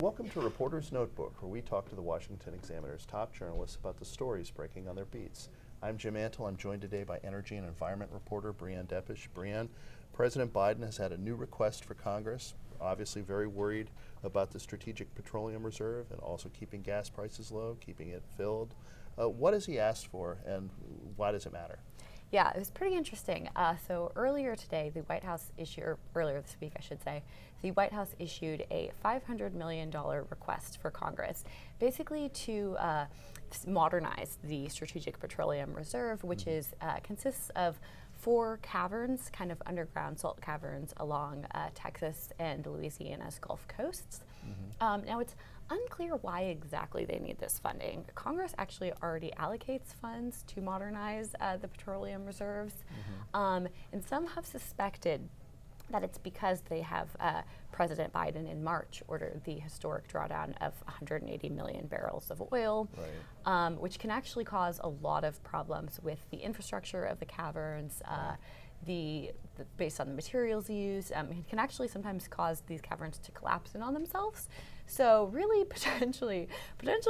Welcome to Reporter's Notebook, where we talk to the Washington Examiner's top journalists about the stories breaking on their beats. I'm Jim Antle. I'm joined today by energy and environment reporter Breanne Deppisch. Breanne, President Biden has had a new request for Congress, obviously very worried about the Strategic Petroleum Reserve and also keeping gas prices low, keeping it filled. What has he asked for, and why does it matter? Yeah, it was pretty interesting. So earlier today, the White House issued, or earlier this week, I should say, the White House issued a $500 million request for Congress, basically to modernize the Strategic Petroleum Reserve, which consists of 4 caverns, kind of underground salt caverns along Texas and Louisiana's Gulf coasts. Now it's unclear why exactly they need this funding. Congress actually already allocates funds to modernize the petroleum reserves, and some have suspected that it's because they have President Biden in March ordered the historic drawdown of 180 million barrels of oil, which can actually cause a lot of problems with the infrastructure of the caverns. Based on the materials used, it can actually sometimes cause these caverns to collapse in on themselves. So really potentially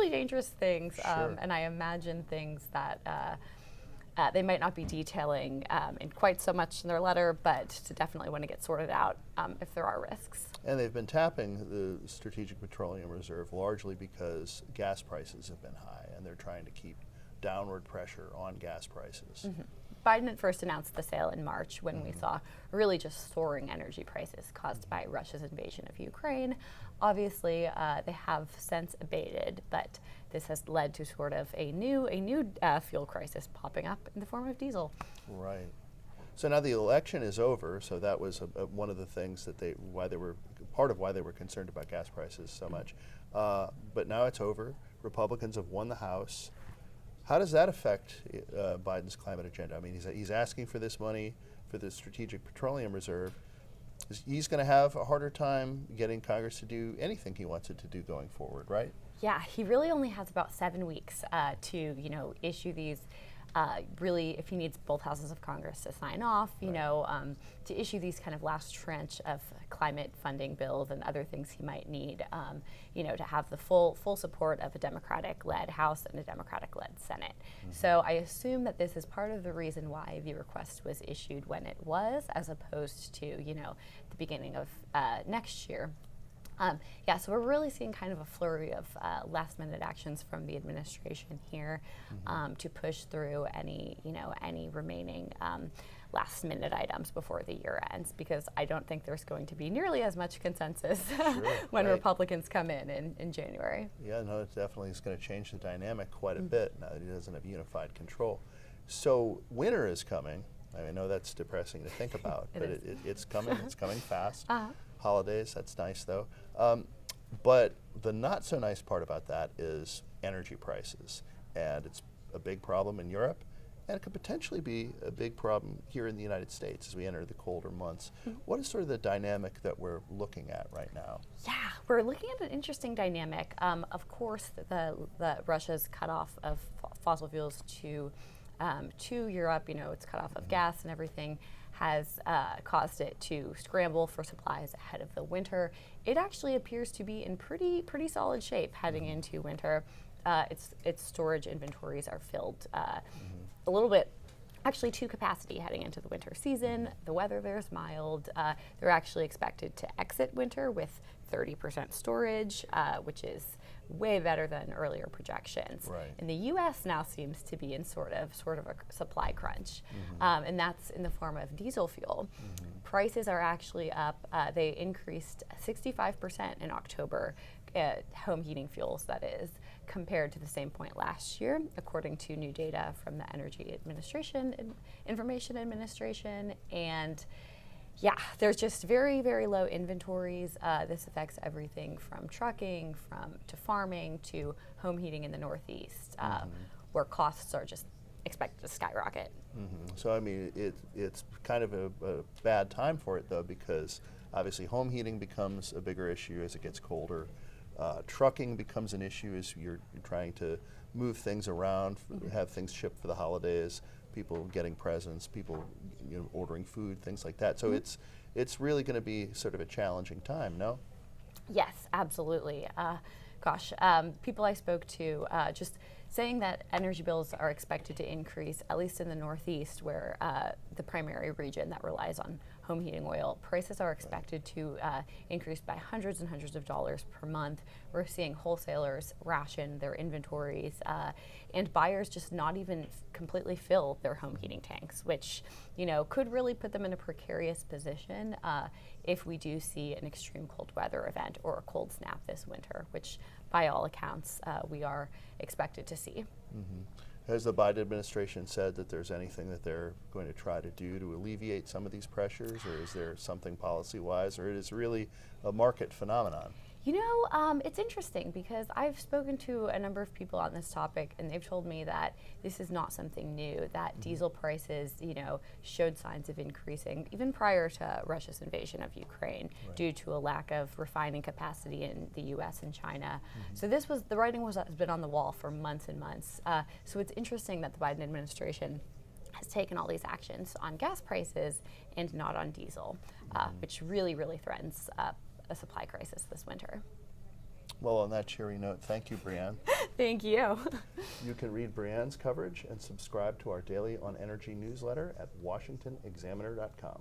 dangerous things, and I imagine things that they might not be detailing in quite so much in their letter, but to definitely want to get sorted out if there are risks. And they've been tapping the Strategic Petroleum Reserve largely because gas prices have been high, and they're trying to keep downward pressure on gas prices. Biden had first announced the sale in March when we saw really just soaring energy prices caused by Russia's invasion of Ukraine. Obviously, they have since abated, but this has led to sort of a new fuel crisis popping up in the form of diesel. Right. So now the election is over, so that was one of the things that part of why they were concerned about gas prices so much. But now it's over. Republicans have won the House. How does that affect Biden's climate agenda? I mean, he's asking for this money for the Strategic Petroleum Reserve. He's going to have a harder time getting Congress to do anything he wants it to do going forward, right? Yeah, he really only has about 7 weeks to, issue these. Really, if he needs both houses of Congress to sign off, to issue these kind of last tranche of climate funding bills and other things he might need, to have the full support of a Democratic-led House and a Democratic-led Senate. So I assume that this is part of the reason why the request was issued when it was, as opposed to, the beginning of next year. So we're really seeing kind of a flurry of last-minute actions from the administration here to push through any remaining last-minute items before the year ends, because I don't think there's going to be nearly as much consensus when Republicans come in January. Yeah, no, it definitely is going to change the dynamic quite a bit now that he doesn't have unified control. So winter is coming. I know that's depressing to think about, but it's coming. It's coming fast. Holidays, that's nice though. But the not so nice part about that is energy prices. And it's a big problem in Europe, and it could potentially be a big problem here in the United States as we enter the colder months. What is sort of the dynamic that we're looking at right now? Yeah, we're looking at an interesting dynamic. Of course, the Russia's cutoff of fossil fuels to Europe, it's cut off of gas and everything, has caused it to scramble for supplies ahead of the winter. It actually appears to be in pretty solid shape heading into winter. Its storage inventories are filled a little bit, actually to capacity heading into the winter season. The weather there is mild. They're actually expected to exit winter with 30% storage, which is way better than earlier projections. In the U.S. now seems to be in sort of a supply crunch, and that's in the form of diesel fuel. Prices are actually up. They increased 65% in October, home heating fuels, that is, compared to the same point last year, according to new data from the Energy Information Administration. And yeah, there's just very, very low inventories. This affects everything from trucking, to farming, to home heating in the Northeast, where costs are just expected to skyrocket. So I mean, it's kind of a bad time for it though, because obviously home heating becomes a bigger issue as it gets colder. Trucking becomes an issue as you're trying to move things around, have things shipped for the holidays, people getting presents, people ordering food, things like that. So it's really going to be sort of a challenging time, no? Yes, absolutely. People I spoke to just saying that energy bills are expected to increase, at least in the Northeast, where the primary region that relies on home heating oil. Prices are expected to increase by hundreds and hundreds of dollars per month. We're seeing wholesalers ration their inventories and buyers just not even completely fill their home heating tanks, which could really put them in a precarious position if we do see an extreme cold weather event or a cold snap this winter, which by all accounts we are expected to see. Has the Biden administration said that there's anything that they're going to try to do to alleviate some of these pressures, or is there something policy-wise, or it is really a market phenomenon? It's interesting because I've spoken to a number of people on this topic, and they've told me that this is not something new, that diesel prices, showed signs of increasing even prior to Russia's invasion of Ukraine due to a lack of refining capacity in the U.S. and China. So the writing has been on the wall for months and months. So it's interesting that the Biden administration has taken all these actions on gas prices and not on diesel, which really, really threatens a supply crisis this winter. Well, on that cheery note, thank you, Breanne. Thank you. You can read Breanne's coverage and subscribe to our daily On Energy newsletter at washingtonexaminer.com.